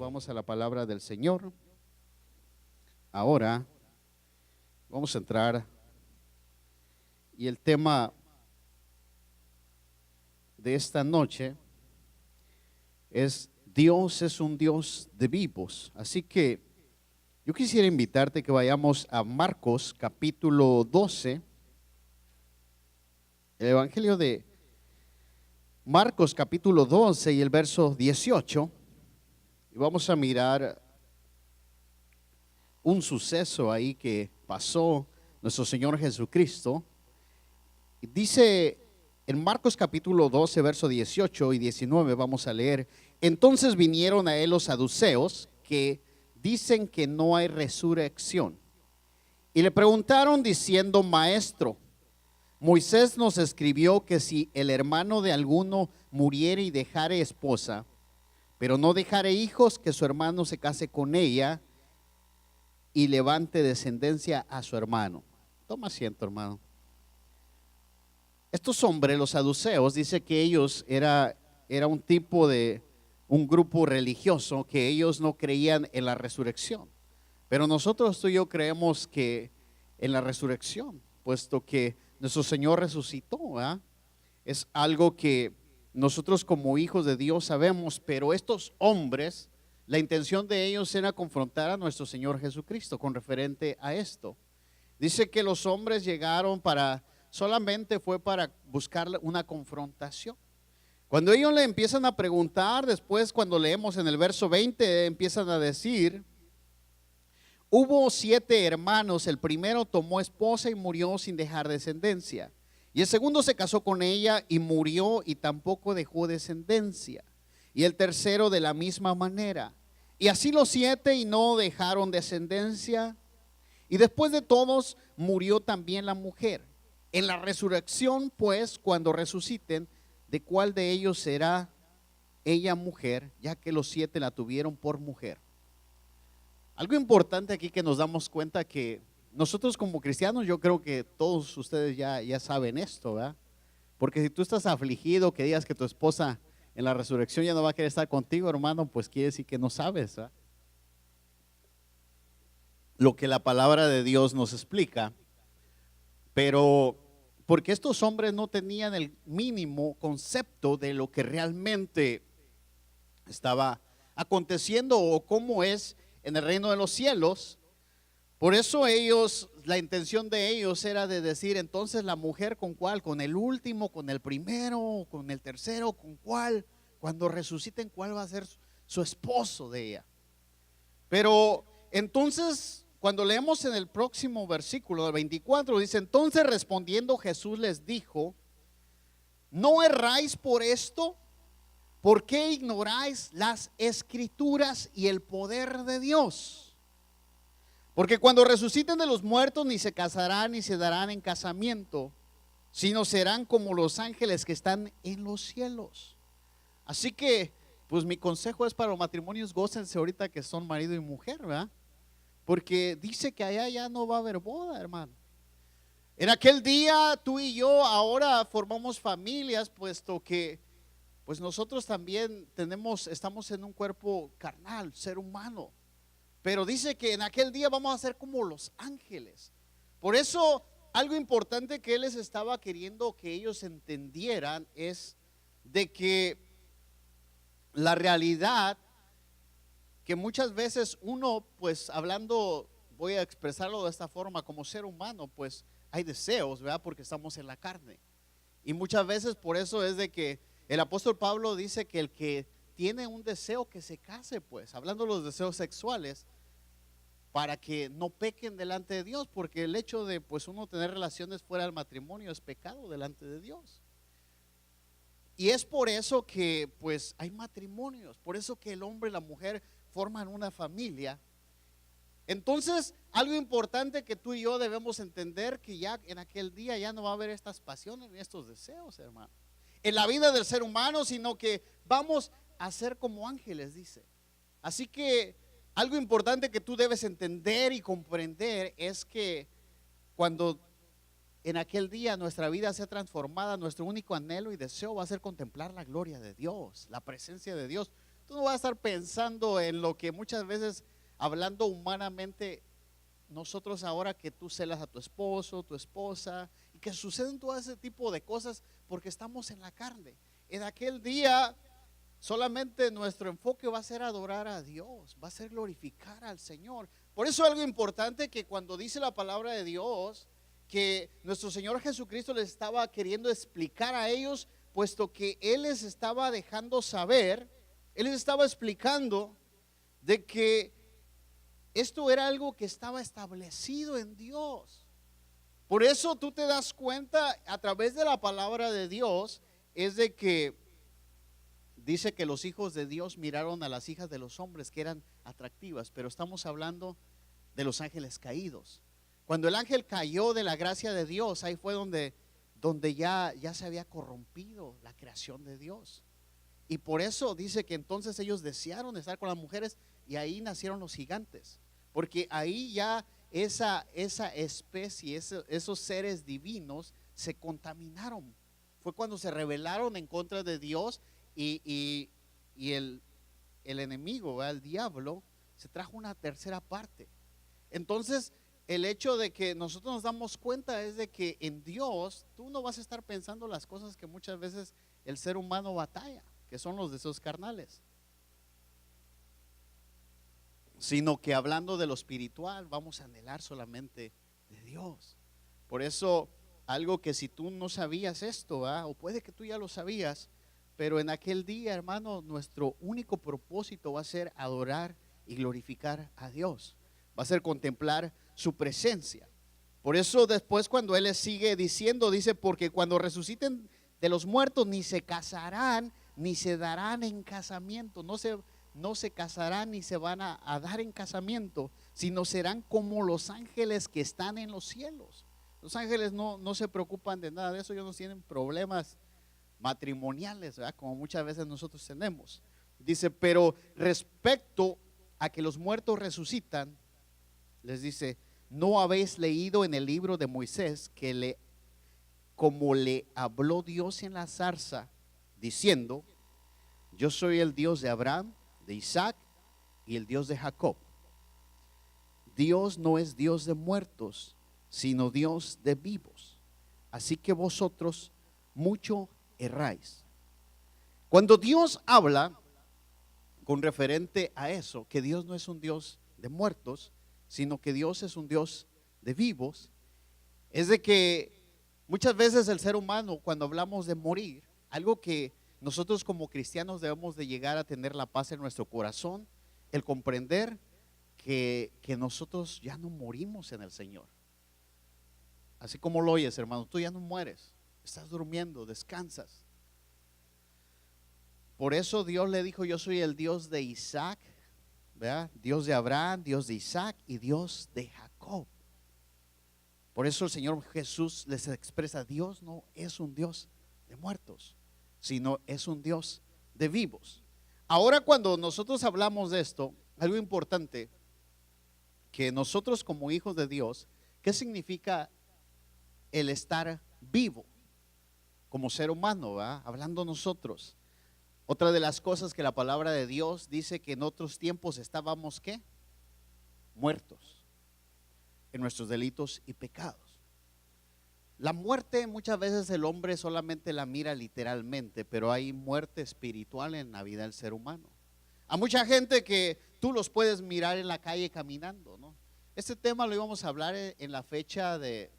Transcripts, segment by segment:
vamos a la palabra del Señor. Ahora vamos a entrar y el tema de esta noche es Dios es un Dios de vivos. Así que yo quisiera invitarte que vayamos a Marcos capítulo 12, el Evangelio de Marcos capítulo 12 y el verso 18, y vamos a mirar un suceso ahí que pasó nuestro Señor Jesucristo. Dice en Marcos capítulo 12, verso 18 y 19, vamos a leer: entonces vinieron a él los saduceos, que dicen que no hay resurrección, y le preguntaron diciendo: maestro, Moisés nos escribió que si el hermano de alguno muriere y dejare esposa, pero no dejare hijos, que su hermano se case con ella y levante descendencia a su hermano. Toma asiento, hermano. Estos hombres, los saduceos, dice que ellos era un tipo de un grupo religioso, que ellos no creían en la resurrección. Pero nosotros, tú y yo, creemos que en la resurrección, puesto que nuestro Señor resucitó, ¿verdad? Es algo que nosotros como hijos de Dios sabemos, pero estos hombres, la intención de ellos era confrontar a nuestro Señor Jesucristo con referente a esto. Dice que los hombres llegaron solamente fue para buscar una confrontación. Cuando ellos le empiezan a preguntar, después cuando leemos en el verso 20, empiezan a decir: hubo 7 hermanos, el primero tomó esposa y murió sin dejar descendencia, y el segundo se casó con ella y murió y tampoco dejó descendencia, y el tercero de la misma manera, y así los 7 y no dejaron descendencia, y después de todos murió también la mujer. En la resurrección, pues, cuando resuciten, ¿de cuál de ellos será ella mujer, ya que los 7 la tuvieron por mujer? Algo importante aquí que nos damos cuenta, que nosotros como cristianos, yo creo que todos ustedes ya saben esto, ¿verdad? Porque si tú estás afligido, que digas que tu esposa en la resurrección ya no va a querer estar contigo, hermano, pues quiere decir que no sabes, ¿verdad? Lo que la palabra de Dios nos explica. Pero porque estos hombres no tenían el mínimo concepto de lo que realmente estaba aconteciendo o cómo es en el reino de los cielos. Por eso ellos, la intención de ellos era de decir: entonces la mujer con cuál, con el último, con el primero, con el tercero, con cuál, cuando resuciten, cuál va a ser su esposo de ella. Pero entonces, cuando leemos en el próximo versículo, del 24, dice: entonces respondiendo Jesús les dijo: ¿no erráis por esto? ¿Por qué ignoráis las escrituras y el poder de Dios? Porque cuando resuciten de los muertos, ni se casarán ni se darán en casamiento, sino serán como los ángeles que están en los cielos. Así que, pues mi consejo es para los matrimonios: gócense ahorita que son marido y mujer, ¿verdad? Porque dice que allá ya no va a haber boda, hermano. En aquel día tú y yo ahora formamos familias, puesto que pues nosotros también estamos en un cuerpo carnal, ser humano. Pero dice que en aquel día vamos a ser como los ángeles. Por eso algo importante que él les estaba queriendo que ellos entendieran es de que la realidad, que muchas veces uno, pues hablando, voy a expresarlo de esta forma, como ser humano, pues hay deseos, ¿verdad? Porque estamos en la carne. Y muchas veces por eso es de que el apóstol Pablo dice que el que tiene un deseo, que se case, pues, hablando de los deseos sexuales, para que no pequen delante de Dios, porque el hecho de pues uno tener relaciones fuera del matrimonio es pecado delante de Dios. Y es por eso que pues hay matrimonios, por eso que el hombre y la mujer forman una familia. Entonces, algo importante que tú y yo debemos entender, que ya en aquel día ya no va a haber estas pasiones ni estos deseos, hermano, en la vida del ser humano, sino que vamos a ser como ángeles, dice. Así que algo importante que tú debes entender y comprender es que cuando en aquel día nuestra vida sea transformada, nuestro único anhelo y deseo va a ser contemplar la gloria de Dios, la presencia de Dios. Tú no vas a estar pensando en lo que muchas veces, hablando humanamente, nosotros ahora que tú celas a tu esposo, tu esposa, y que suceden todo ese tipo de cosas porque estamos en la carne. En aquel día solamente nuestro enfoque va a ser adorar a Dios, va a ser glorificar al Señor. Por eso algo importante que cuando dice la palabra de Dios, que nuestro Señor Jesucristo les estaba queriendo explicar a ellos, puesto que Él les estaba dejando saber, Él les estaba explicando de que esto era algo que estaba establecido en Dios. Por eso tú te das cuenta a través de la palabra de Dios, es de que dice que los hijos de Dios miraron a las hijas de los hombres que eran atractivas, pero estamos hablando de los ángeles caídos. Cuando el ángel cayó de la gracia de Dios, ahí fue donde ya se había corrompido la creación de Dios. Y por eso dice que entonces ellos desearon estar con las mujeres y ahí nacieron los gigantes. Porque ahí ya esa especie, esos seres divinos se contaminaron. Fue cuando se rebelaron en contra de Dios y el enemigo, el diablo, se trajo una tercera parte. Entonces, el hecho de que nosotros nos damos cuenta es de que en Dios tú no vas a estar pensando las cosas que muchas veces el ser humano batalla, que son los deseos carnales, sino que hablando de lo espiritual vamos a anhelar solamente de Dios. Por eso algo que si tú no sabías esto, o puede que tú ya lo sabías, pero en aquel día, hermano, nuestro único propósito va a ser adorar y glorificar a Dios, va a ser contemplar su presencia. Por eso después cuando Él les sigue diciendo, dice, porque cuando resuciten de los muertos ni se casarán ni se darán en casamiento, no se casarán ni se van a dar en casamiento, sino serán como los ángeles que están en los cielos. Los ángeles no se preocupan de nada de eso, ellos no tienen problemas matrimoniales, ¿verdad? Como muchas veces nosotros tenemos. Dice, pero respecto a que los muertos resucitan, les dice, ¿no habéis leído en el libro de Moisés que como le habló Dios en la zarza, diciendo, yo soy el Dios de Abraham, de Isaac y el Dios de Jacob? Dios no es Dios de muertos, sino Dios de vivos. Así que vosotros mucho erráis. Cuando Dios habla con referente a eso, que Dios no es un Dios de muertos, sino que Dios es un Dios de vivos, es de que muchas veces el ser humano, cuando hablamos de morir, algo que nosotros como cristianos debemos de llegar a tener la paz en nuestro corazón, el comprender que nosotros ya no morimos en el Señor. Así como lo oyes, hermano, tú ya no mueres, estás durmiendo, descansas. Por eso Dios le dijo, yo soy el Dios de Isaac, ¿verdad? Dios de Abraham, Dios de Isaac y Dios de Jacob. Por eso el Señor Jesús les expresa, Dios no es un Dios de muertos, sino es un Dios de vivos. Ahora cuando nosotros hablamos de esto, algo importante, que nosotros como hijos de Dios, ¿qué significa el estar vivo como ser humano, ¿verdad? Hablando nosotros. Otra de las cosas que la palabra de Dios dice que en otros tiempos estábamos, ¿qué? Muertos en nuestros delitos y pecados. La muerte muchas veces el hombre solamente la mira literalmente, pero hay muerte espiritual en la vida del ser humano. A mucha gente que tú los puedes mirar en la calle caminando, ¿no? Este tema lo íbamos a hablar en la fecha de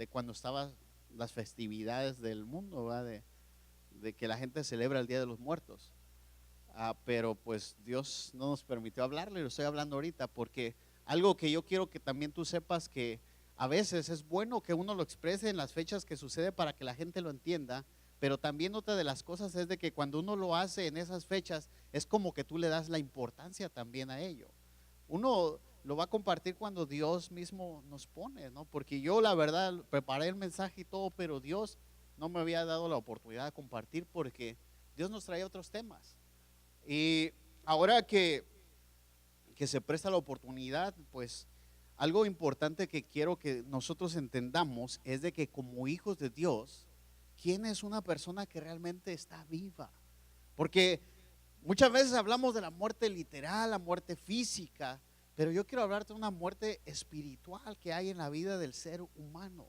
cuando estaban las festividades del mundo, ¿verdad? De que la gente celebra el Día de los Muertos. Pero pues Dios no nos permitió hablarle, lo estoy hablando ahorita porque algo que yo quiero que también tú sepas, que a veces es bueno que uno lo exprese en las fechas que sucede para que la gente lo entienda, pero también otra de las cosas es de que cuando uno lo hace en esas fechas es como que tú le das la importancia también a ello. Uno lo va a compartir cuando Dios mismo nos pone, ¿no? Porque yo la verdad preparé el mensaje y todo, pero Dios no me había dado la oportunidad de compartir porque Dios nos trae otros temas. Y ahora que se presta la oportunidad, pues algo importante que quiero que nosotros entendamos es de que como hijos de Dios, ¿quién es una persona que realmente está viva? Porque Muchas veces hablamos de la muerte literal, la muerte física, pero yo quiero hablarte de una muerte espiritual que hay en la vida del ser humano.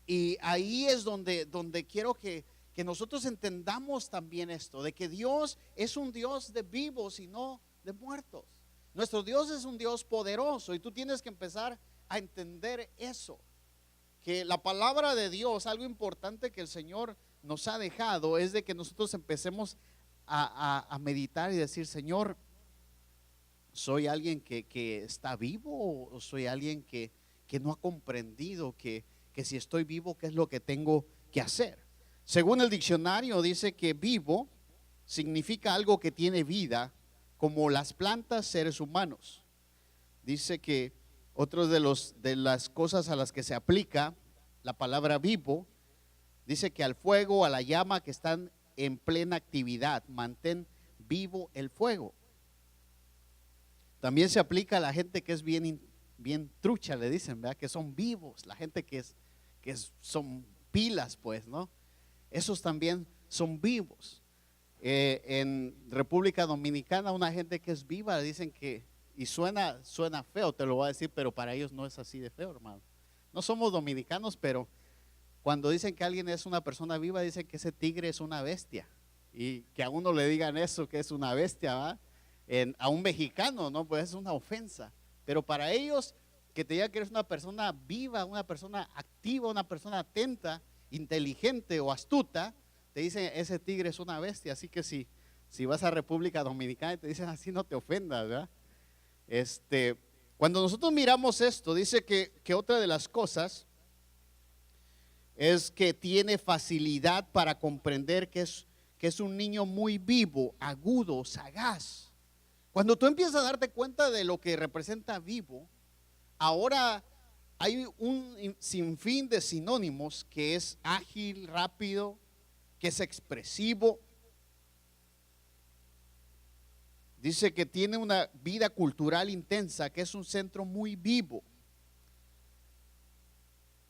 Y ahí es donde quiero que nosotros entendamos también esto, de que Dios es un Dios de vivos y no de muertos. Nuestro Dios es un Dios poderoso y tú tienes que empezar a entender eso, que la palabra de Dios, algo importante que el Señor nos ha dejado es de que nosotros empecemos a meditar y decir: Señor, ¿soy alguien que está vivo o soy alguien que no ha comprendido que si estoy vivo, qué es lo que tengo que hacer? Según el diccionario dice que vivo significa algo que tiene vida, como las plantas, seres humanos. Dice que otro de las cosas a las que se aplica la palabra vivo, dice que al fuego, a la llama que están en plena actividad, mantén vivo el fuego. También se aplica a la gente que es bien trucha, le dicen, ¿verdad? Que son vivos, la gente que son pilas, pues, ¿no? Esos también son vivos. En República Dominicana, una gente que es viva, dicen que, y suena feo, te lo voy a decir, pero para ellos no es así de feo, hermano. No somos dominicanos, pero cuando dicen que alguien es una persona viva, dicen que ese tigre es una bestia. Y que a uno le digan eso, que es una bestia, ¿va? A un mexicano, ¿no? Pues es una ofensa. Pero para ellos, que te diga que eres una persona viva, una persona activa, una persona atenta, inteligente o astuta, te dicen: ese tigre es una bestia. Así que si vas a República Dominicana y te dicen así, no te ofendas, ¿verdad? Cuando nosotros miramos esto, dice que otra de las cosas es que tiene facilidad para comprender que es un niño muy vivo, agudo, sagaz. Cuando tú empiezas a darte cuenta de lo que representa vivo, ahora hay un sinfín de sinónimos, que es ágil, rápido, que es expresivo. Dice que tiene una vida cultural intensa, que es un centro muy vivo,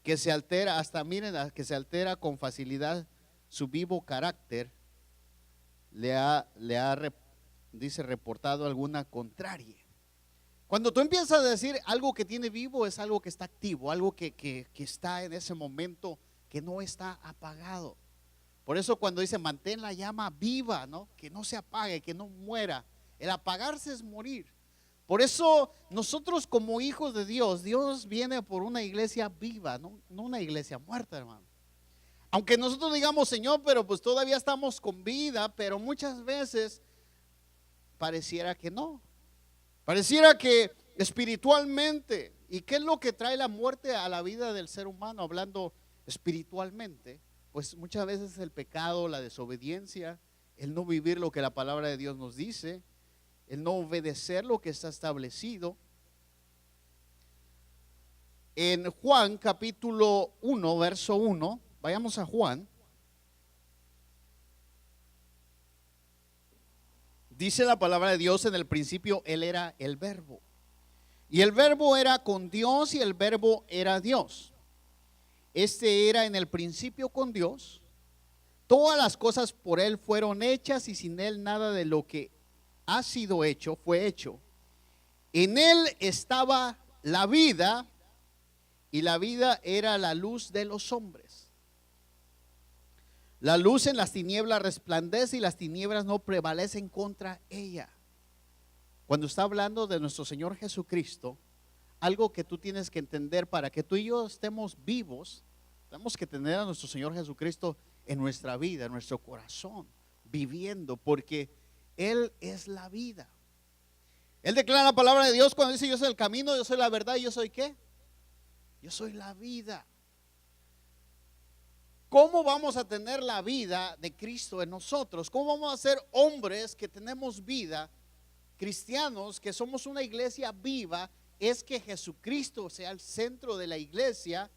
que se altera, hasta miren, que se altera con facilidad. Su vivo carácter dice, reportado alguna contraria. Cuando tú empiezas a decir algo que tiene vivo, es algo que está activo, algo que está en ese momento, que no está apagado. Por eso cuando dice mantén la llama viva, ¿no? Que no se apague, que no muera. El apagarse es morir. Por eso nosotros como hijos de Dios, Dios viene por una iglesia viva, no una iglesia muerta, hermano. Aunque nosotros digamos: Señor, pero pues todavía estamos con vida, pero muchas veces pareciera que no. Pareciera que espiritualmente, ¿y qué es lo que trae la muerte a la vida del ser humano? Hablando espiritualmente, pues muchas veces el pecado, la desobediencia, el no vivir lo que la palabra de Dios nos dice, el no obedecer lo que está establecido. En Juan capítulo 1, verso 1, vayamos a Juan. Dice la palabra de Dios: en el principio Él era el Verbo, y el Verbo era con Dios, y el Verbo era Dios. Este era en el principio con Dios. Todas las cosas por Él fueron hechas, y sin Él nada de lo que ha sido hecho fue hecho. En Él estaba la vida, y la vida era la luz de los hombres. La luz en las tinieblas resplandece, y las tinieblas no prevalecen contra ella. Cuando está hablando de nuestro Señor Jesucristo, algo que tú tienes que entender: para que tú y yo estemos vivos, tenemos que tener a nuestro Señor Jesucristo en nuestra vida, en nuestro corazón, viviendo, porque Él es la vida. Él declara la palabra de Dios cuando dice: yo soy el camino, yo soy la verdad, y yo soy ¿qué? Yo soy la vida. ¿Cómo vamos a tener la vida de Cristo en nosotros? ¿Cómo vamos a ser hombres que tenemos vida, cristianos que somos una iglesia viva? Es que Jesucristo sea el centro de la iglesia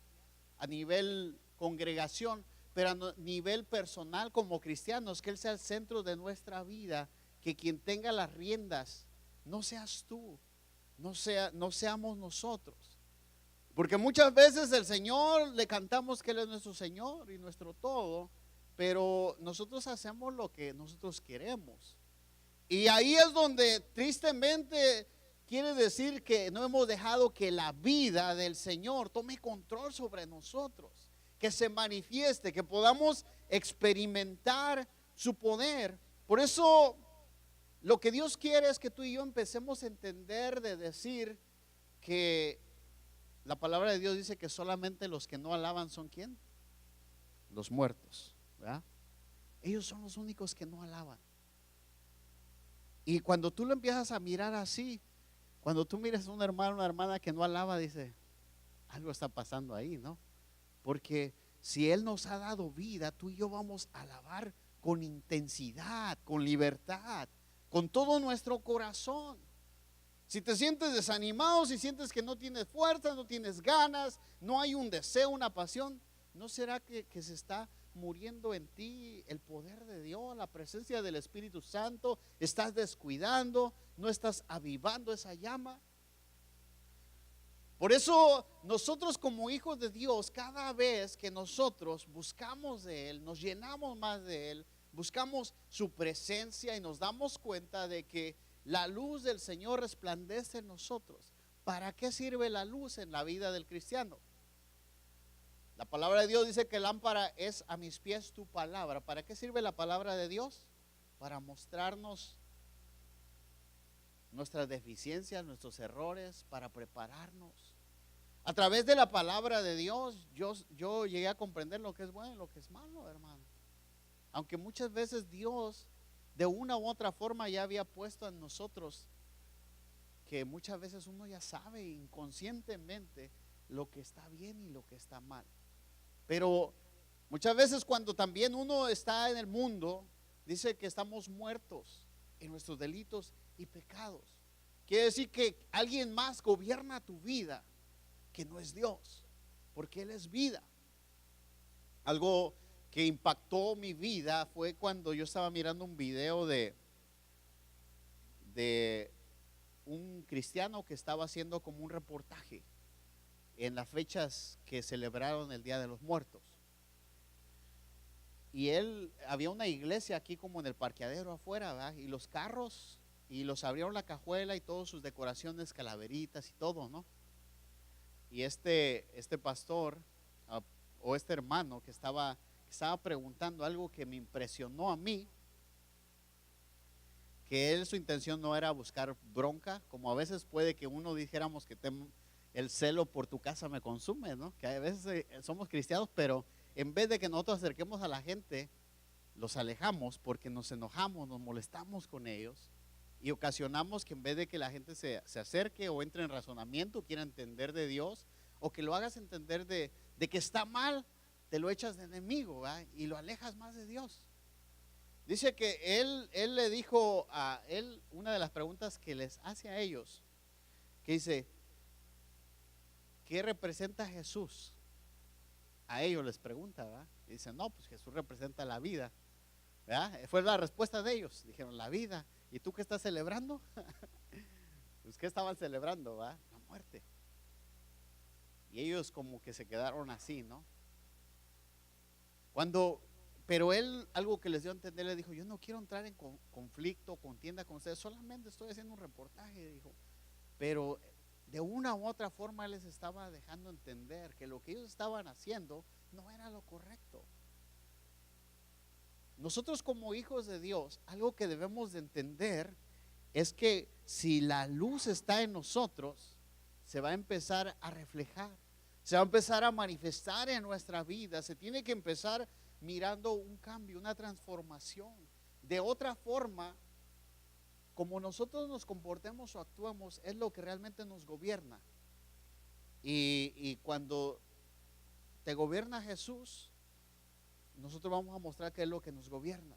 a nivel congregación, pero a nivel personal como cristianos, que Él sea el centro de nuestra vida, que quien tenga las riendas no seas tú, no seamos nosotros. Porque muchas veces el Señor le cantamos que Él es nuestro Señor y nuestro todo, pero nosotros hacemos lo que nosotros queremos. Y ahí es donde tristemente quiere decir que no hemos dejado que la vida del Señor tome control sobre nosotros, que se manifieste, que podamos experimentar su poder. Por eso lo que Dios quiere es que tú y yo empecemos a entender de decir que la palabra de Dios dice que solamente los que no alaban son ¿quién? Los muertos, ¿verdad? Ellos son los únicos que no alaban. Y cuando tú lo empiezas a mirar así, cuando tú miras a un hermano, una hermana que no alaba, dice, algo está pasando ahí, ¿no? Porque si Él nos ha dado vida, tú y yo vamos a alabar con intensidad, con libertad, con todo nuestro corazón. Si te sientes desanimado, si sientes que no tienes fuerza, no tienes ganas, no hay un deseo, una pasión, ¿no será que se está muriendo en ti el poder de Dios, la presencia del Espíritu Santo? ¿Estás descuidando? ¿No estás avivando esa llama? Por eso nosotros como hijos de Dios, cada vez que nosotros buscamos de Él, nos llenamos más de Él, buscamos su presencia y nos damos cuenta de que la luz del Señor resplandece en nosotros. ¿Para qué sirve la luz en la vida del cristiano? La palabra de Dios dice que lámpara es a mis pies tu palabra. ¿Para qué sirve la palabra de Dios? Para mostrarnos nuestras deficiencias, nuestros errores, para prepararnos. A través de la palabra de Dios, yo llegué a comprender lo que es bueno y lo que es malo, hermano. Aunque muchas veces Dios, de una u otra forma, ya había puesto en nosotros, que muchas veces uno ya sabe inconscientemente lo que está bien y lo que está mal. Pero muchas veces cuando también uno está en el mundo, dice que estamos muertos en nuestros delitos y pecados. Quiere decir que alguien más gobierna tu vida, que no es Dios, porque Él es vida. Algo que impactó mi vida fue cuando yo estaba mirando un video de un cristiano que estaba haciendo como un reportaje en las fechas que celebraron el Día de los Muertos. Y había una iglesia aquí como en el parqueadero afuera, ¿verdad? Y los carros, y los abrieron la cajuela y todas sus decoraciones, calaveritas y todo, ¿no? Y este pastor o este hermano que estaba preguntando algo que me impresionó a mí, que su intención no era buscar bronca, como a veces puede que uno dijéramos que el celo por tu casa me consume, ¿no? Que a veces somos cristianos, pero en vez de que nosotros acerquemos a la gente, los alejamos porque nos enojamos, nos molestamos con ellos y ocasionamos que en vez de que la gente se acerque o entre en razonamiento, quiera entender de Dios, o que lo hagas entender de que está mal, te lo echas de enemigo, ¿verdad? Y lo alejas más de Dios. Dice que él le dijo a él, una de las preguntas que les hace a ellos, que dice, ¿qué representa Jesús? A ellos les pregunta, ¿verdad? Y dicen, no, pues Jesús representa la vida, ¿verdad? Fue la respuesta de ellos, dijeron, la vida. ¿Y tú qué estás celebrando? Pues ¿qué estaban celebrando, ¿verdad? La muerte. Y ellos como que se quedaron así, ¿no? Pero él, algo que les dio a entender, le dijo, yo no quiero entrar en conflicto, contienda con ustedes, solamente estoy haciendo un reportaje, dijo. Pero de una u otra forma él les estaba dejando entender que lo que ellos estaban haciendo no era lo correcto. Nosotros como hijos de Dios, algo que debemos de entender es que si la luz está en nosotros, se va a empezar a reflejar, se va a empezar a manifestar en nuestra vida, se tiene que empezar mirando un cambio, una transformación. De otra forma, como nosotros nos comportemos o actuemos, es lo que realmente nos gobierna. Y cuando te gobierna Jesús, nosotros vamos a mostrar que es lo que nos gobierna.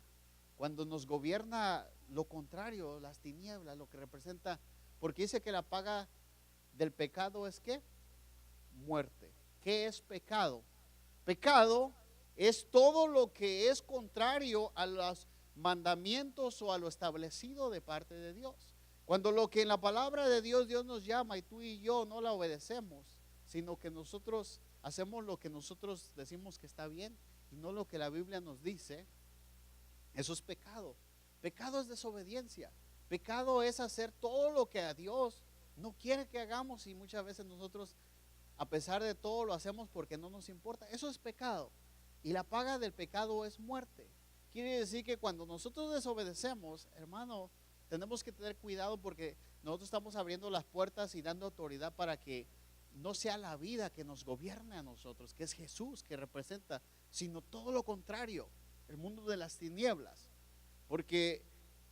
Cuando nos gobierna lo contrario, las tinieblas, lo que representa, porque dice que la paga del pecado es ¿qué? Muerte. ¿Qué es pecado? Pecado es todo lo que es contrario a los mandamientos o a lo establecido de parte de Dios. Cuando lo que en la palabra de Dios nos llama y tú y yo no la obedecemos, sino que nosotros hacemos lo que nosotros decimos que está bien y no lo que la Biblia nos dice, eso es pecado. Pecado es desobediencia. Pecado es hacer todo lo que a Dios no quiere que hagamos, y muchas veces nosotros, a pesar de todo, lo hacemos porque no nos importa. Eso es pecado. Y la paga del pecado es muerte. Quiere decir que cuando nosotros desobedecemos, hermano, tenemos que tener cuidado, porque nosotros estamos abriendo las puertas y dando autoridad para que no sea la vida que nos gobierne a nosotros, que es Jesús que representa, sino todo lo contrario, el mundo de las tinieblas. Porque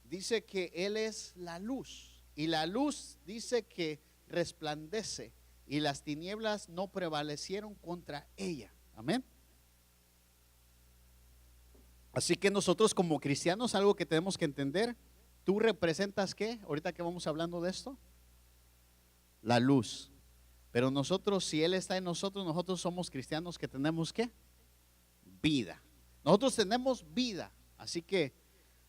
dice que Él es la luz, y la luz dice que resplandece, y las tinieblas no prevalecieron contra ella. Amén. Así que nosotros como cristianos, algo que tenemos que entender: ¿tú representas qué? Ahorita que vamos hablando de esto, la luz. Pero nosotros, si Él está en nosotros, nosotros somos cristianos que tenemos ¿qué? Vida. Nosotros tenemos vida. Así que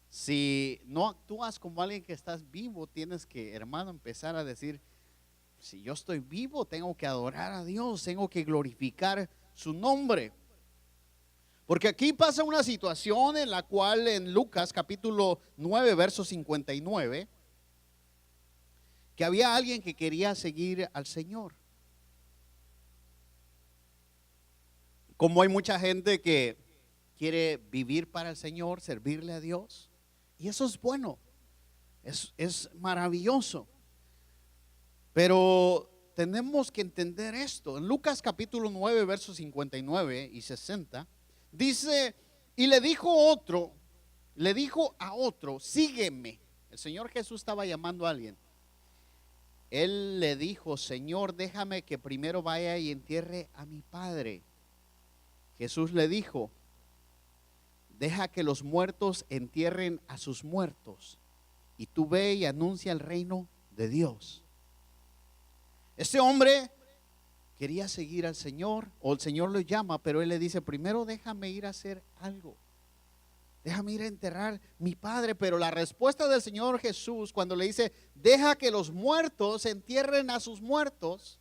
si no actúas como alguien que estás vivo, tienes que, hermano, empezar a decir: si yo estoy vivo, tengo que adorar a Dios, tengo que glorificar su nombre. Porque aquí pasa una situación en la cual en Lucas capítulo 9, verso 59, que había alguien que quería seguir al Señor. Como hay mucha gente que quiere vivir para el Señor, servirle a Dios, y eso es bueno, es maravilloso. Pero tenemos que entender esto. En Lucas capítulo 9, versos 59 y 60, dice: y le dijo a otro, sígueme. El Señor Jesús estaba llamando a alguien. Él le dijo: Señor, déjame que primero vaya y entierre a mi padre. Jesús le dijo: deja que los muertos entierren a sus muertos, y tú ve y anuncia el reino de Dios. Este hombre quería seguir al Señor, o el Señor lo llama, pero él le dice: primero déjame ir a hacer algo, déjame ir a enterrar mi padre. Pero la respuesta del Señor Jesús, cuando le dice: deja que los muertos entierren a sus muertos,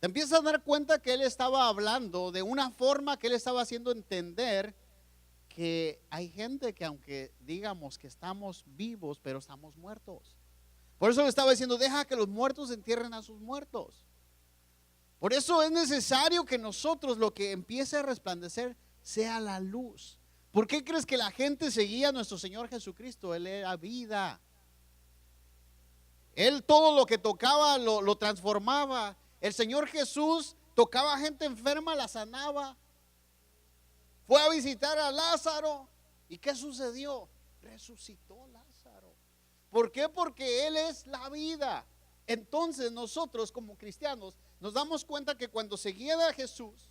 te empiezas a dar cuenta que él estaba hablando de una forma que él estaba haciendo entender que hay gente que, aunque digamos que estamos vivos, pero estamos muertos. Por eso le estaba diciendo: deja que los muertos entierren a sus muertos. Por eso es necesario que nosotros, lo que empiece a resplandecer, sea la luz. ¿Por qué crees que la gente seguía a nuestro Señor Jesucristo? Él era vida. Él todo lo que tocaba lo transformaba. El Señor Jesús tocaba a gente enferma, la sanaba. Fue a visitar a Lázaro. ¿Y qué sucedió? Resucitó Lázaro. ¿Por qué? Porque Él es la vida. Entonces nosotros como cristianos nos damos cuenta que cuando seguían a Jesús,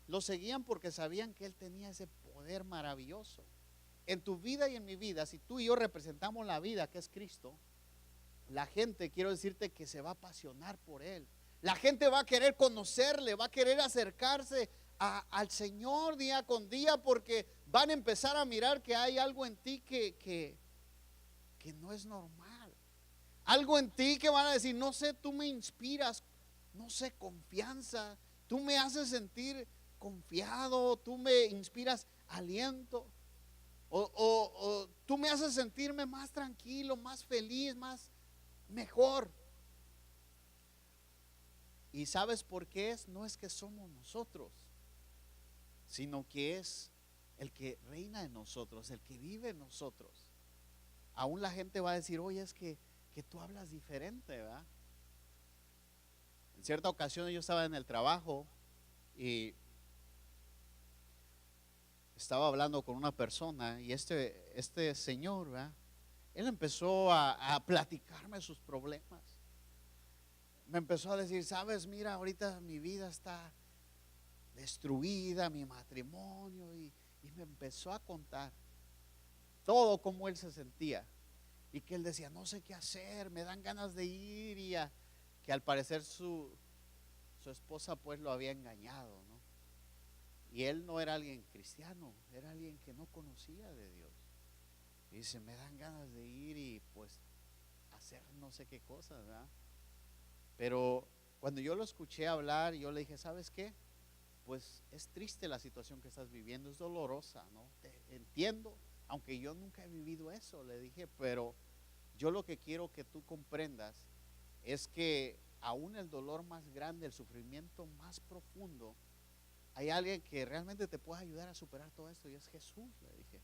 lo seguían porque sabían que Él tenía ese poder maravilloso. En tu vida y en mi vida, si tú y yo representamos la vida que es Cristo, la gente, quiero decirte, que se va a apasionar por Él. La gente va a querer conocerle, va a querer acercarse al Señor día con día, porque van a empezar a mirar que hay algo en ti que no es normal. Algo en ti que van a decir: no sé, tú me inspiras, no sé, confianza, tú me haces sentir confiado, tú me inspiras aliento, o tú me haces sentirme más tranquilo, más feliz, más mejor. ¿Y sabes por qué es? No es que somos nosotros, sino que es el que reina en nosotros, el que vive en nosotros. Aún la gente va a decir: oye, es que tú hablas diferente, ¿verdad? En cierta ocasión yo estaba en el trabajo y estaba hablando con una persona, y este señor, ¿verdad? Él empezó a platicarme sus problemas. Me empezó a decir: sabes, mira, ahorita mi vida está destruida, mi matrimonio, y me empezó a contar todo cómo él se sentía, y que él decía: no sé qué hacer, me dan ganas de ir, y que al parecer su esposa pues lo había engañado, ¿no? Y él no era alguien cristiano, era alguien que no conocía de Dios. Y dice: me dan ganas de ir y pues hacer no sé qué cosas, ¿verdad? Pero cuando yo lo escuché hablar, yo le dije: ¿sabes qué? Pues es triste la situación que estás viviendo, es dolorosa, ¿no? Te entiendo, aunque yo nunca he vivido eso, le dije, pero yo lo que quiero que tú comprendas es que aún el dolor más grande, el sufrimiento más profundo, hay alguien que realmente te puede ayudar a superar todo esto, y es Jesús. Le dije,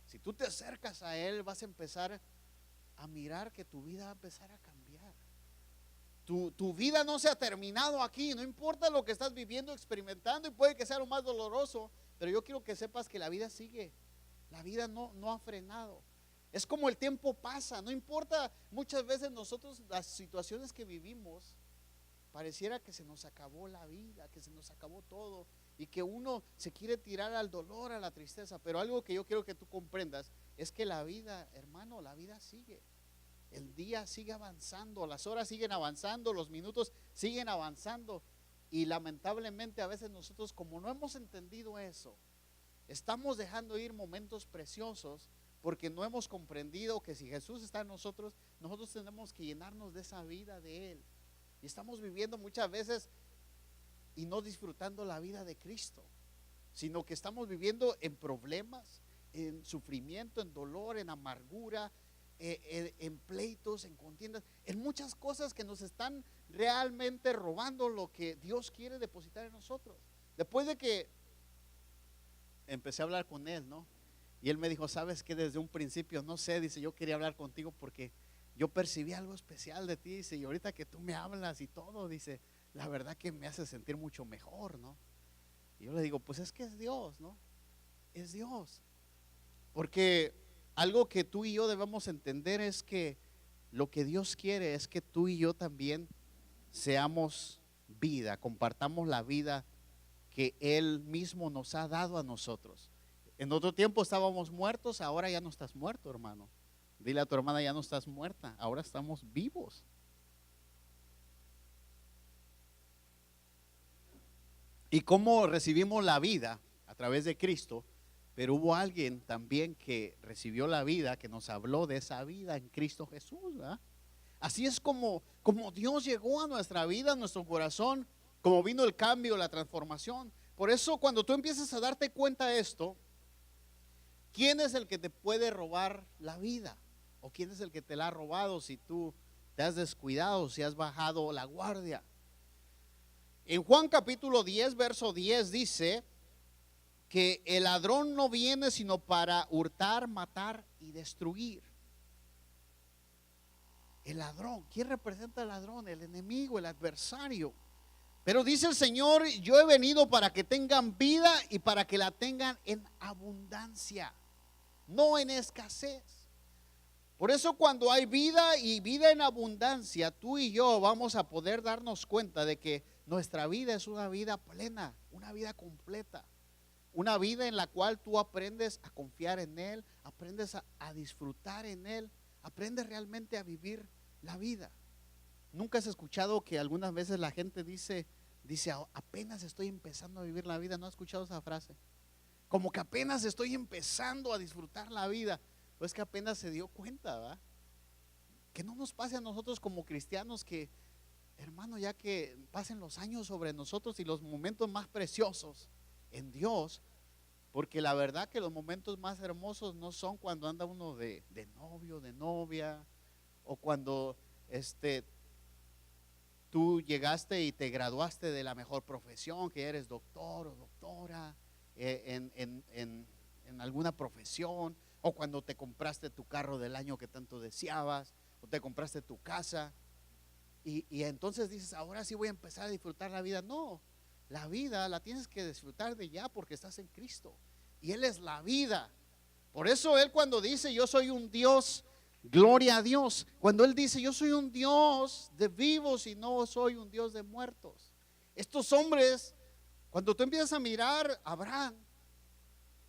si tú te acercas a Él, vas a empezar a mirar que tu vida va a empezar a cambiar. Tu vida no se ha terminado aquí, no importa lo que estás viviendo, experimentando, y puede que sea lo más doloroso, pero yo quiero que sepas que la vida sigue, la vida no ha frenado. Es como el tiempo pasa, no importa, muchas veces nosotros las situaciones que vivimos, pareciera que se nos acabó la vida, que se nos acabó todo, y que uno se quiere tirar al dolor, a la tristeza, pero algo que yo quiero que tú comprendas es que la vida, hermano, la vida sigue. El día sigue avanzando, las horas siguen avanzando, los minutos siguen avanzando, y lamentablemente a veces nosotros, como no hemos entendido eso, estamos dejando ir momentos preciosos porque no hemos comprendido que si Jesús está en nosotros, nosotros tenemos que llenarnos de esa vida de Él. Y estamos viviendo muchas veces y no disfrutando la vida de Cristo, sino que estamos viviendo en problemas, en sufrimiento, en dolor, en amargura, en pleitos, en contiendas, en muchas cosas que nos están realmente robando lo que Dios quiere depositar en nosotros. Después de que empecé a hablar con él, ¿no? Y él me dijo, sabes que desde un principio, no sé, dice, yo quería hablar contigo porque yo percibí algo especial de ti, dice, y ahorita que tú me hablas y todo, dice, la verdad que me hace sentir mucho mejor, ¿no? Y yo le digo, pues es que es Dios, ¿no? Es Dios. Porque algo que tú y yo debemos entender es que lo que Dios quiere es que tú y yo también seamos vida, compartamos la vida que Él mismo nos ha dado a nosotros. En otro tiempo estábamos muertos, ahora ya no estás muerto, hermano. Dile a tu hermana, ya no estás muerta, ahora estamos vivos. ¿Y cómo recibimos la vida? A través de Cristo. Pero hubo alguien también que recibió la vida, que nos habló de esa vida en Cristo Jesús, ¿verdad? Así es como Dios llegó a nuestra vida, a nuestro corazón, como vino el cambio, la transformación. Por eso cuando tú empiezas a darte cuenta de esto, ¿quién es el que te puede robar la vida? ¿O quién es el que te la ha robado si tú te has descuidado, si has bajado la guardia? En Juan capítulo 10, verso 10 dice que el ladrón no viene sino para hurtar, matar y destruir. El ladrón, ¿quién representa al ladrón? El enemigo, el adversario. Pero dice el Señor, yo he venido para que tengan vida y para que la tengan en abundancia, no en escasez. Por eso cuando hay vida y vida en abundancia, tú y yo vamos a poder darnos cuenta de que nuestra vida es una vida plena, una vida completa. Una vida en la cual tú aprendes a confiar en Él, aprendes a disfrutar en Él, aprendes realmente a vivir la vida. ¿Nunca has escuchado que algunas veces la gente dice, apenas estoy empezando a vivir la vida? ¿No has escuchado esa frase? Como que apenas estoy empezando a disfrutar la vida. Pues que apenas se dio cuenta, ¿verdad? Que no nos pase a nosotros como cristianos que, hermano, ya que pasen los años sobre nosotros y los momentos más preciosos en Dios, porque la verdad que los momentos más hermosos no son cuando anda uno de novio, de novia, o cuando tú llegaste y te graduaste de la mejor profesión, que eres doctor o doctora en alguna profesión, o cuando te compraste tu carro del año que tanto deseabas, o te compraste tu casa, y entonces dices, ahora sí voy a empezar a disfrutar la vida. No, la vida la tienes que disfrutar de ya, porque estás en Cristo y Él es la vida. Por eso Él, cuando dice yo soy un Dios, gloria a Dios, cuando Él dice yo soy un Dios de vivos y no soy un Dios de muertos. Estos hombres, cuando tú empiezas a mirar a Abraham,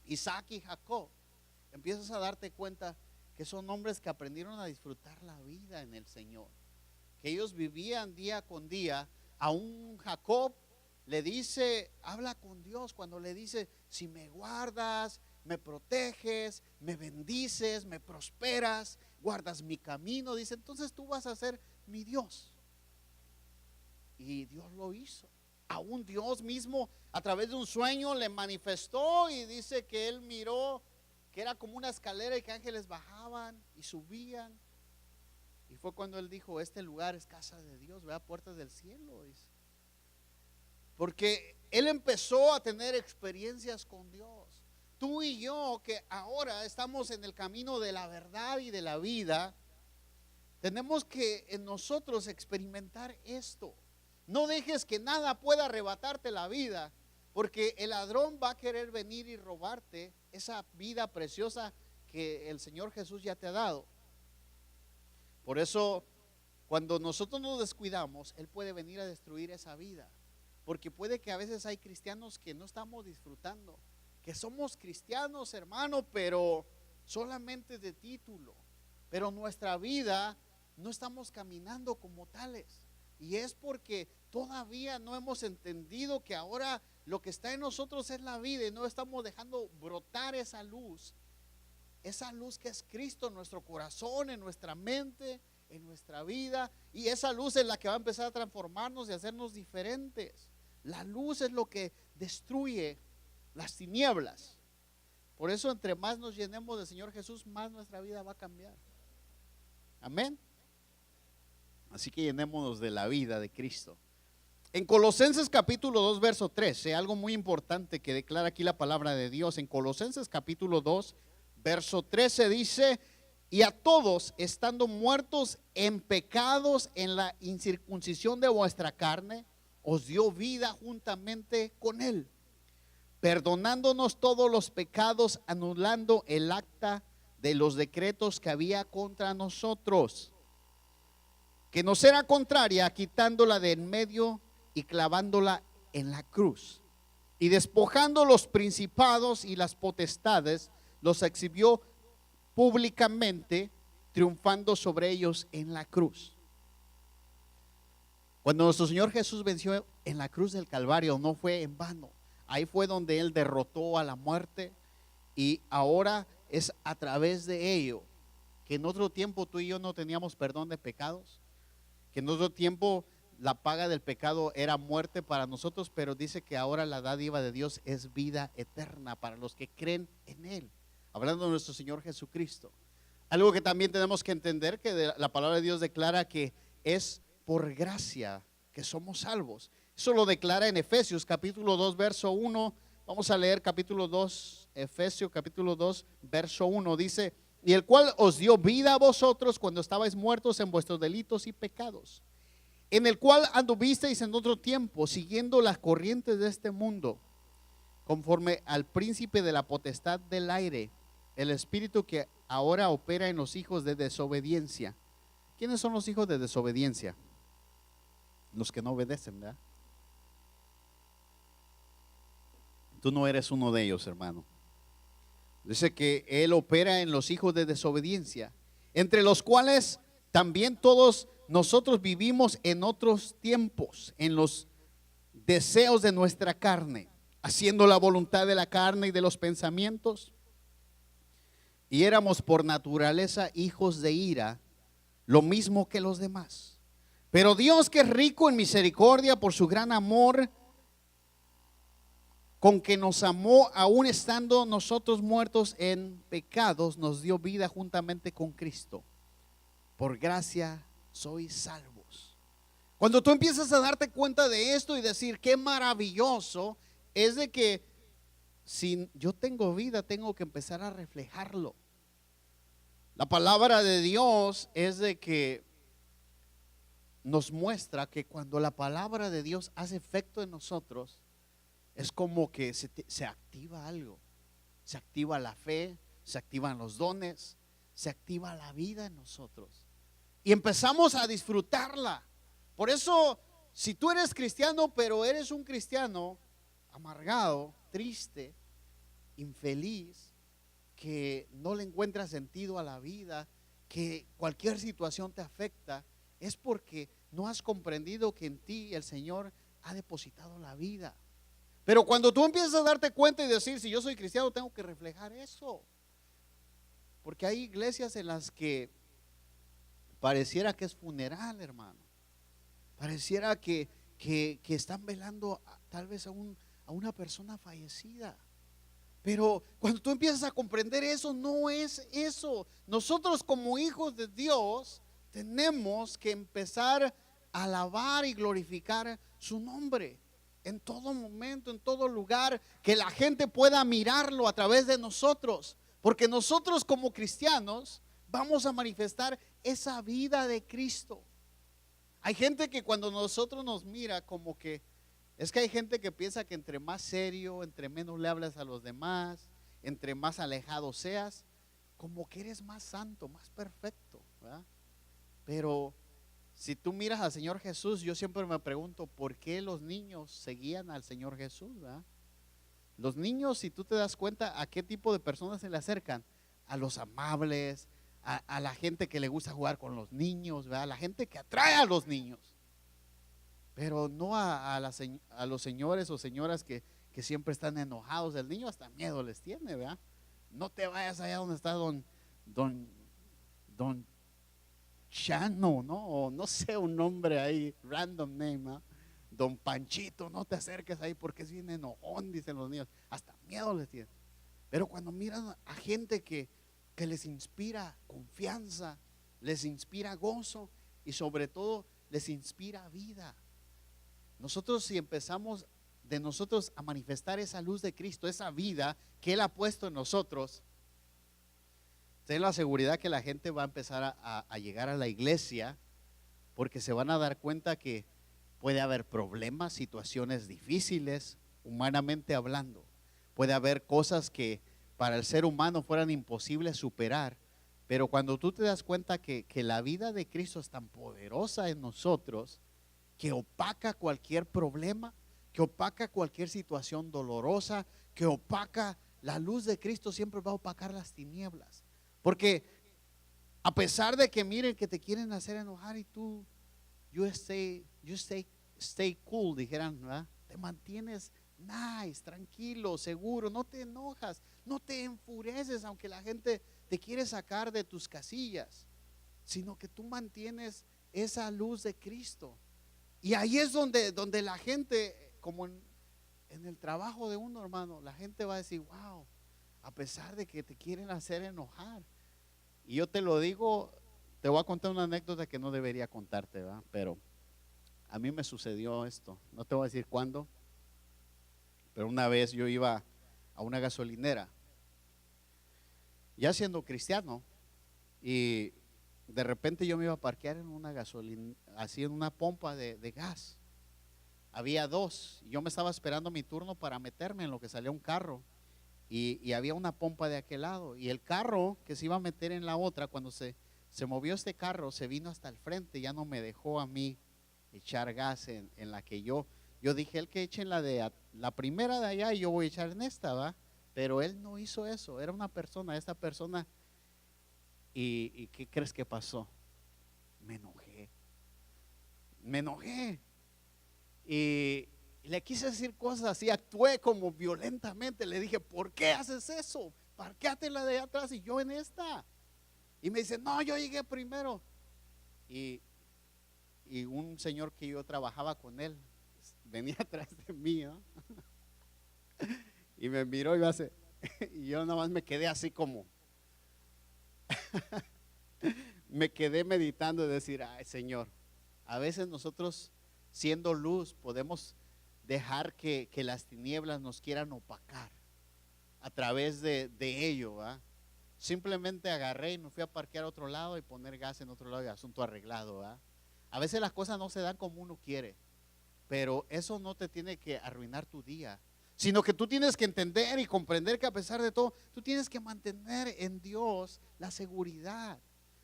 Isaac y Jacob, empiezas a darte cuenta que son hombres que aprendieron a disfrutar la vida en el Señor, que ellos vivían día con día. A un Jacob le dice, habla con Dios cuando le dice, si me guardas, me proteges, me bendices, me prosperas, guardas mi camino, dice, entonces tú vas a ser mi Dios. Y Dios lo hizo. Aún Dios mismo a través de un sueño le manifestó, y dice que él miró que era como una escalera y que ángeles bajaban y subían. Y fue cuando él dijo, este lugar es casa de Dios, vea, puertas del cielo, dice. Porque él empezó a tener experiencias con Dios. Tú y yo, que ahora estamos en el camino de la verdad y de la vida, tenemos que en nosotros experimentar esto. No dejes que nada pueda arrebatarte la vida, porque el ladrón va a querer venir y robarte esa vida preciosa que el Señor Jesús ya te ha dado. Por eso, cuando nosotros nos descuidamos, Él puede venir a destruir esa vida. Porque puede que a veces hay cristianos que no estamos disfrutando, que somos cristianos, hermano, pero solamente de título. Pero nuestra vida no estamos caminando como tales. Y es porque todavía no hemos entendido que ahora lo que está en nosotros es la vida y no estamos dejando brotar esa luz que es Cristo en nuestro corazón, en nuestra mente, en nuestra vida. Y esa luz es la que va a empezar a transformarnos y hacernos diferentes. La luz es lo que destruye las tinieblas. Por eso entre más nos llenemos del Señor Jesús, más nuestra vida va a cambiar. Amén. Así que llenémonos de la vida de Cristo. En Colosenses capítulo 2 verso 13, algo muy importante que declara aquí la palabra de Dios. En Colosenses capítulo 2 verso 13 dice: y a todos, estando muertos en pecados, en la incircuncisión de vuestra carne, os dio vida juntamente con Él, perdonándonos todos los pecados, anulando el acta de los decretos que había contra nosotros, que nos era contraria, quitándola de en medio y clavándola en la cruz. Y despojando los principados y las potestades, los exhibió públicamente, triunfando sobre ellos en la cruz. Cuando nuestro Señor Jesús venció en la cruz del Calvario, no fue en vano. Ahí fue donde Él derrotó a la muerte, y ahora es a través de ello que en otro tiempo tú y yo no teníamos perdón de pecados, que en otro tiempo la paga del pecado era muerte para nosotros, pero dice que ahora la dádiva de Dios es vida eterna para los que creen en Él, hablando de nuestro Señor Jesucristo. Algo que también tenemos que entender, que la palabra de Dios declara que es por gracia que somos salvos. Eso lo declara en Efesios capítulo 2 verso 1. Vamos a leer capítulo 2, Efesios capítulo 2 verso 1. Dice: y el cual os dio vida a vosotros cuando estabais muertos en vuestros delitos y pecados, en el cual anduvisteis en otro tiempo, siguiendo las corrientes de este mundo, conforme al príncipe de la potestad del aire, el espíritu que ahora opera en los hijos de desobediencia. ¿Quiénes son los hijos de desobediencia? Los que no obedecen, ¿verdad? Tú no eres uno de ellos, hermano. Dice que Él opera en los hijos de desobediencia, entre los cuales también todos nosotros vivimos en otros tiempos, en los deseos de nuestra carne, haciendo la voluntad de la carne y de los pensamientos, y éramos por naturaleza hijos de ira, lo mismo que los demás. Pero Dios, que es rico en misericordia, por su gran amor con que nos amó, aun estando nosotros muertos en pecados, nos dio vida juntamente con Cristo. Por gracia sois salvos. Cuando tú empiezas a darte cuenta de esto y decir qué maravilloso, es de que si yo tengo vida, tengo que empezar a reflejarlo. La palabra de Dios es de que nos muestra que cuando la palabra de Dios hace efecto en nosotros, es como que se activa algo. Se activa la fe, se activan los dones, se activa la vida en nosotros. Y empezamos a disfrutarla. Por eso, si tú eres cristiano, pero eres un cristiano amargado, triste, infeliz, que no le encuentras sentido a la vida, que cualquier situación te afecta, es porque no has comprendido que en ti el Señor ha depositado la vida. Pero cuando tú empiezas a darte cuenta y decir, si yo soy cristiano, tengo que reflejar eso. Porque hay iglesias en las que pareciera que es funeral, hermano. Pareciera que están velando tal vez a una persona fallecida. Pero cuando tú empiezas a comprender eso, no es eso. Nosotros como hijos de Dios Tenemos que empezar a alabar y glorificar su nombre en todo momento, en todo lugar, que la gente pueda mirarlo a través de nosotros, porque nosotros como cristianos vamos a manifestar esa vida de Cristo. Hay gente que cuando nosotros nos mira como que, es que hay gente que piensa que entre más serio, entre menos le hablas a los demás, entre más alejado seas, como que eres más santo, más perfecto, ¿verdad? Pero si tú miras al Señor Jesús, yo siempre me pregunto, ¿por qué los niños seguían al Señor Jesús? ¿Verdad? Los niños, si tú te das cuenta, ¿a qué tipo de personas se le acercan? A los amables, a la gente que le gusta jugar con los niños, ¿verdad? A la gente que atrae a los niños. Pero no a los señores o señoras que siempre están enojados. El niño hasta miedo les tiene, ¿verdad? No te vayas allá donde está don Chano, ¿no? O no sé, un nombre ahí, random name, ¿eh? Don Panchito, no te acerques ahí porque es bien enojón, dicen los niños. Hasta miedo les tiene. Pero cuando miran a gente que les inspira confianza, les inspira gozo y sobre todo les inspira vida. Nosotros, si empezamos de nosotros a manifestar esa luz de Cristo, esa vida que Él ha puesto en nosotros, ten la seguridad que la gente va a empezar a llegar a la iglesia, porque se van a dar cuenta que puede haber problemas, situaciones difíciles, humanamente hablando. Puede haber cosas que para el ser humano fueran imposibles superar, pero cuando tú te das cuenta que la vida de Cristo es tan poderosa en nosotros, que opaca cualquier problema, que opaca cualquier situación dolorosa, que opaca, la luz de Cristo siempre va a opacar las tinieblas. Porque a pesar de que miren que te quieren hacer enojar y tú, stay cool, dijeran, ¿verdad? Te mantienes nice, tranquilo, seguro, no te enojas, no te enfureces aunque la gente te quiere sacar de tus casillas, sino que tú mantienes esa luz de Cristo. Y ahí es donde la gente, como en el trabajo de uno, hermano, la gente va a decir, wow, a pesar de que te quieren hacer enojar. Y yo te lo digo, te voy a contar una anécdota que no debería contarte, ¿verdad? Pero a mí me sucedió esto, no te voy a decir cuándo, pero una vez yo iba a una gasolinera, ya siendo cristiano, y de repente yo me iba a parquear en una gasolina, así en una pompa de gas. Había dos, yo me estaba esperando mi turno para meterme en lo que salía un carro. Y había una pompa de aquel lado, y el carro que se iba a meter en la otra, cuando se movió este carro, se vino hasta el frente, ya no me dejó a mí echar gas en la que yo dije, él que eche en la primera de allá y yo voy a echar en esta, ¿va? Pero él no hizo eso, era una persona, esta persona, y ¿qué crees que pasó? Me enojé, y le quise decir cosas así, actué como violentamente, le dije, ¿por qué haces eso? Parquéate la de allá atrás y yo en esta. Y me dice, no, yo llegué primero. Y un señor que yo trabajaba con él venía atrás de mí, ¿no? Y me miró y me hace, y yo nada más me quedé así como me quedé meditando y decir, ay Señor, a veces nosotros siendo luz podemos dejar que las tinieblas nos quieran opacar a través de ello, ¿va? Simplemente agarré y me fui a parquear a otro lado y poner gas en otro lado y asunto arreglado, ¿va? A veces las cosas no se dan como uno quiere, pero eso no te tiene que arruinar tu día, sino que tú tienes que entender y comprender que a pesar de todo, tú tienes que mantener en Dios la seguridad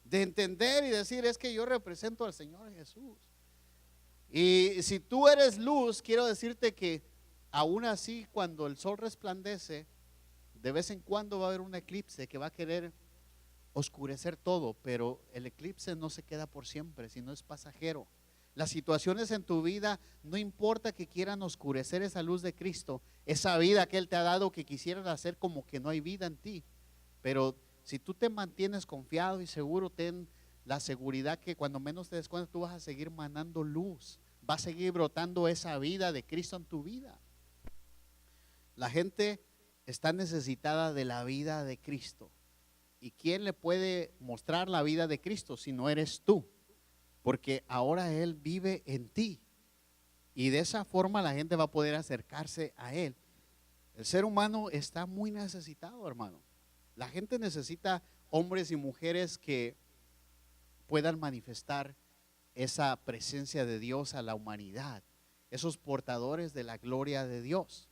de entender y decir, es que yo represento al Señor Jesús. Y si tú eres luz, quiero decirte que aún así cuando el sol resplandece, de vez en cuando va a haber un eclipse que va a querer oscurecer todo, pero el eclipse no se queda por siempre, sino es pasajero. Las situaciones en tu vida, no importa que quieran oscurecer esa luz de Cristo, esa vida que Él te ha dado, que quisieran hacer como que no hay vida en ti, pero si tú te mantienes confiado y seguro, ten la seguridad que cuando menos te des cuenta, tú vas a seguir manando luz, va a seguir brotando esa vida de Cristo en tu vida. La gente está necesitada de la vida de Cristo. ¿Y quién le puede mostrar la vida de Cristo si no eres tú? porque ahora Él vive en ti. Y de esa forma la gente va a poder acercarse a Él. El ser humano está muy necesitado, hermano. La gente necesita hombres y mujeres que puedan manifestar esa presencia de Dios a la humanidad, esos portadores de la gloria de Dios.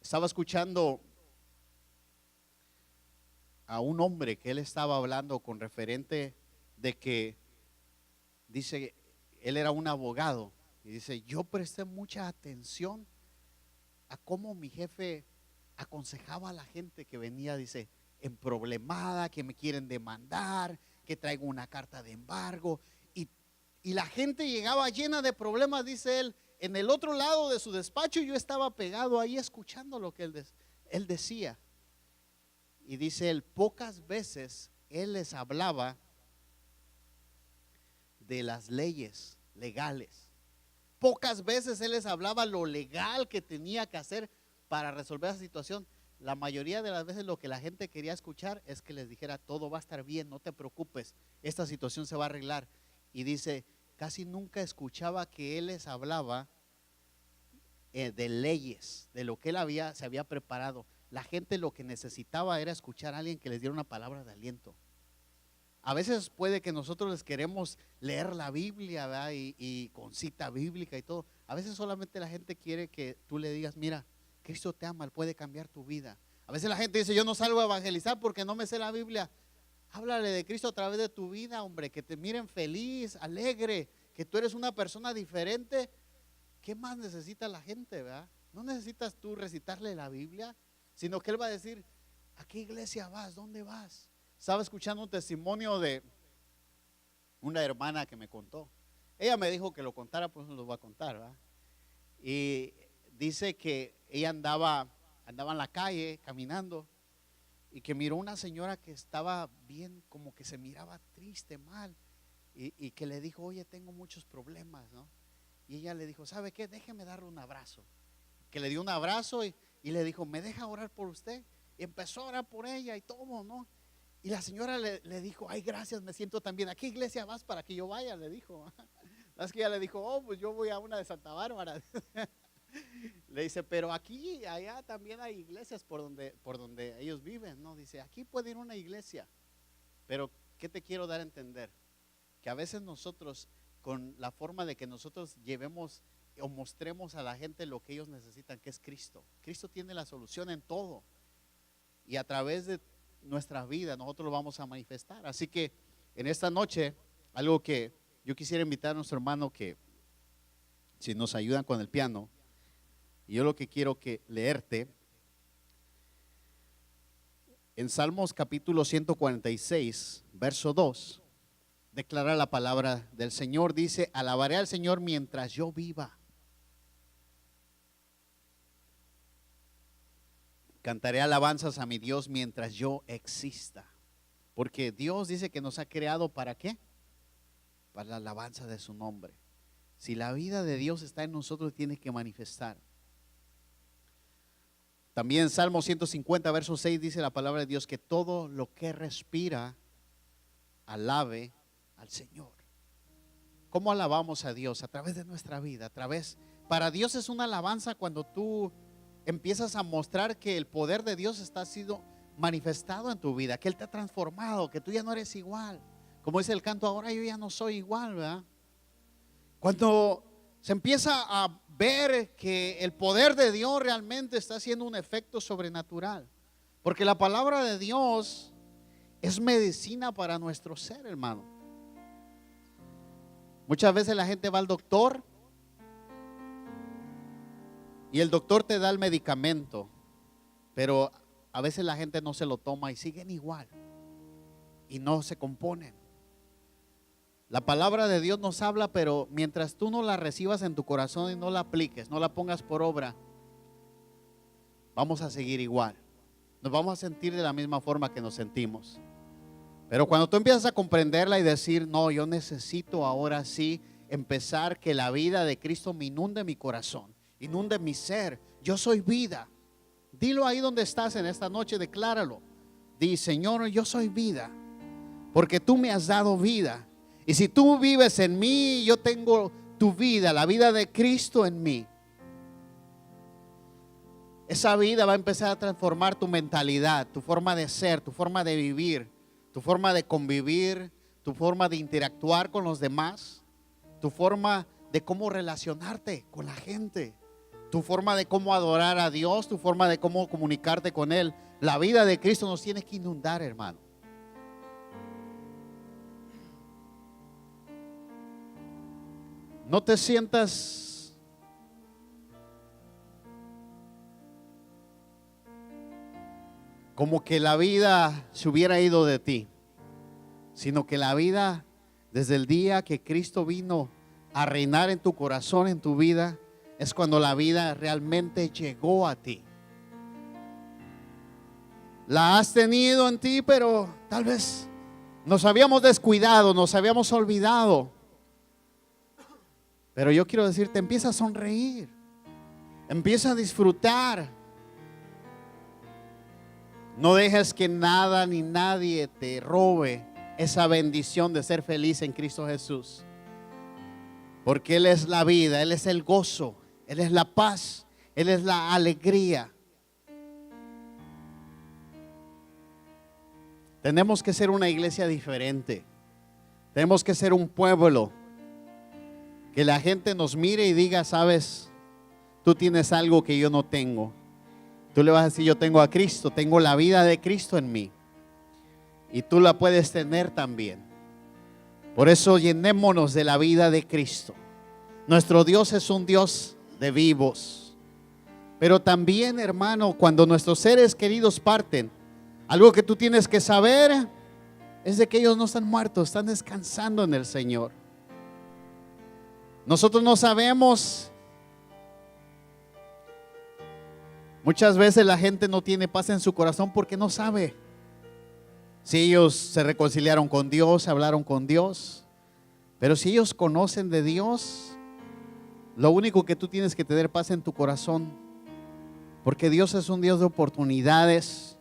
Estaba escuchando a un hombre que él estaba hablando con referente de que, dice, él era un abogado y dice, yo presté mucha atención a cómo mi jefe aconsejaba a la gente que venía, dice, emproblemada, que me quieren demandar, que traigo una carta de embargo, y la gente llegaba llena de problemas, dice él. En el otro lado de su despacho yo estaba pegado ahí escuchando lo que él decía. Y dice él, pocas veces él les hablaba de las leyes legales. Pocas veces él les hablaba lo legal que tenía que hacer para resolver esa situación. La mayoría de las veces lo que la gente quería escuchar es que les dijera, todo va a estar bien, no te preocupes, esta situación se va a arreglar. Y dice, casi nunca escuchaba que él les hablaba de leyes, de lo que él se había preparado. La gente lo que necesitaba era escuchar a alguien que les diera una palabra de aliento. A veces puede que nosotros les queremos leer la Biblia, ¿verdad? Y con cita bíblica y todo. A veces solamente la gente quiere que tú le digas, mira, Cristo te ama, Él puede cambiar tu vida. A veces la gente dice, yo no salgo a evangelizar porque no me sé la Biblia. Háblale de Cristo a través de tu vida, hombre, que te miren feliz, alegre, que tú eres una persona diferente. ¿Qué más necesita la gente, verdad? No necesitas tú recitarle la Biblia, sino que Él va a decir, ¿a qué iglesia vas? ¿Dónde vas? Estaba escuchando un testimonio de una hermana que me contó. Ella me dijo que lo contara, pues no lo voy a contar, ¿verdad? Y dice que ella andaba en la calle caminando y que miró una señora que estaba bien, como que se miraba triste, mal, y que le dijo, oye, tengo muchos problemas, ¿no? Y ella le dijo, ¿sabe qué? Déjeme darle un abrazo. Que le dio un abrazo y le dijo, ¿me deja orar por usted? Y empezó a orar por ella y todo, ¿no? Y la señora le dijo, ay, gracias, me siento tan bien. ¿A qué iglesia vas para que yo vaya? Le dijo. Es que ella le dijo, oh, pues yo voy a una de Santa Bárbara. Le dice, pero aquí, allá también hay iglesias por donde ellos viven, ¿no? Dice, aquí puede ir una iglesia. Pero, ¿qué te quiero dar a entender? Que a veces nosotros, con la forma de que nosotros llevemos o mostremos a la gente lo que ellos necesitan, que es Cristo. Cristo tiene la solución en todo. Y a través de nuestra vida nosotros lo vamos a manifestar. Así que en esta noche, algo que yo quisiera invitar a nuestro hermano, que si nos ayudan con el piano, y yo lo que quiero que leerte en Salmos capítulo 146 verso 2, declara la palabra del Señor. Dice, alabaré al Señor mientras yo viva, cantaré alabanzas a mi Dios mientras yo exista. Porque Dios dice que nos ha creado ¿para qué? Para la alabanza de su nombre. Si la vida de Dios está en nosotros, tiene que manifestar. También Salmo 150 verso 6 dice la palabra de Dios, que todo lo que respira alabe al Señor. ¿Cómo alabamos a Dios? A través de nuestra vida, para Dios es una alabanza cuando tú empiezas a mostrar que el poder de Dios está sido manifestado en tu vida, que Él te ha transformado, que tú ya no eres igual. Como dice el canto, ahora yo ya no soy igual, ¿verdad? Cuando se empieza a ver que el poder de Dios realmente está haciendo un efecto sobrenatural, porque la palabra de Dios es medicina para nuestro ser, hermano. Muchas veces la gente va al doctor y el doctor te da el medicamento, pero a veces la gente no se lo toma y siguen igual y no se componen. La palabra de Dios nos habla, pero mientras tú no la recibas en tu corazón y no la apliques, no la pongas por obra, vamos a seguir igual. Nos vamos a sentir de la misma forma que nos sentimos. Pero cuando tú empiezas a comprenderla y decir, no, yo necesito ahora sí empezar que la vida de Cristo me inunde mi corazón, inunde mi ser. Yo soy vida. Dilo ahí donde estás en esta noche, decláralo. Di, Señor, yo soy vida, porque tú me has dado vida. Y si tú vives en mí, yo tengo tu vida, la vida de Cristo en mí. Esa vida va a empezar a transformar tu mentalidad, tu forma de ser, tu forma de vivir, tu forma de convivir, tu forma de interactuar con los demás, tu forma de cómo relacionarte con la gente, tu forma de cómo adorar a Dios, tu forma de cómo comunicarte con Él. La vida de Cristo nos tiene que inundar, hermano. No te sientas como que la vida se hubiera ido de ti, sino que la vida, desde el día que Cristo vino a reinar en tu corazón, en tu vida, es cuando la vida realmente llegó a ti. La has tenido en ti, pero tal vez nos habíamos descuidado, nos habíamos olvidado. Pero yo quiero decirte, empieza a sonreír, empieza a disfrutar. No dejes que nada ni nadie te robe esa bendición de ser feliz en Cristo Jesús. Porque Él es la vida, Él es el gozo, Él es la paz, Él es la alegría. Tenemos que ser una iglesia diferente. Tenemos que ser un pueblo que la gente nos mire y diga, sabes, tú tienes algo que yo no tengo. Tú le vas a decir, yo tengo a Cristo, tengo la vida de Cristo en mí. Y tú la puedes tener también. Por eso llenémonos de la vida de Cristo. Nuestro Dios es un Dios de vivos. Pero también, hermano, cuando nuestros seres queridos parten, algo que tú tienes que saber es de que ellos no están muertos, están descansando en el Señor. Nosotros no sabemos. Muchas veces la gente no tiene paz en su corazón porque no sabe si ellos se reconciliaron con Dios, hablaron con Dios. Pero si ellos conocen de Dios, lo único que tú tienes que tener paz en tu corazón, porque Dios es un Dios de oportunidades.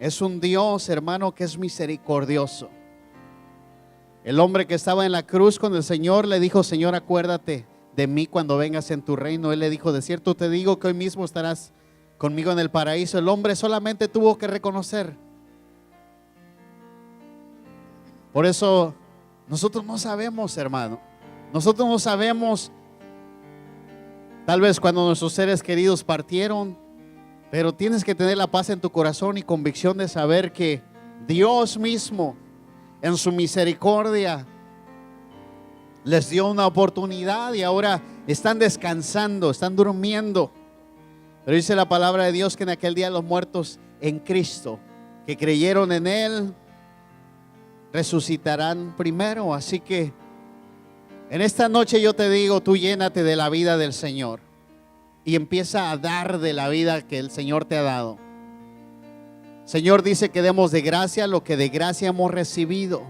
Es un Dios, hermano, que es misericordioso. El hombre que estaba en la cruz con el Señor le dijo, Señor, acuérdate de mí cuando vengas en tu reino. Él le dijo, de cierto te digo que hoy mismo estarás conmigo en el paraíso. El hombre solamente tuvo que reconocer. Por eso nosotros no sabemos, hermano. Nosotros no sabemos, tal vez cuando nuestros seres queridos partieron, pero tienes que tener la paz en tu corazón y convicción de saber que Dios mismo, en su misericordia, les dio una oportunidad y ahora están descansando, están durmiendo. Pero dice la palabra de Dios que en aquel día los muertos en Cristo, que creyeron en Él, resucitarán primero. Así que en esta noche yo te digo, tú llénate de la vida del Señor y empieza a dar de la vida que el Señor te ha dado. Señor dice que demos de gracia lo que de gracia hemos recibido.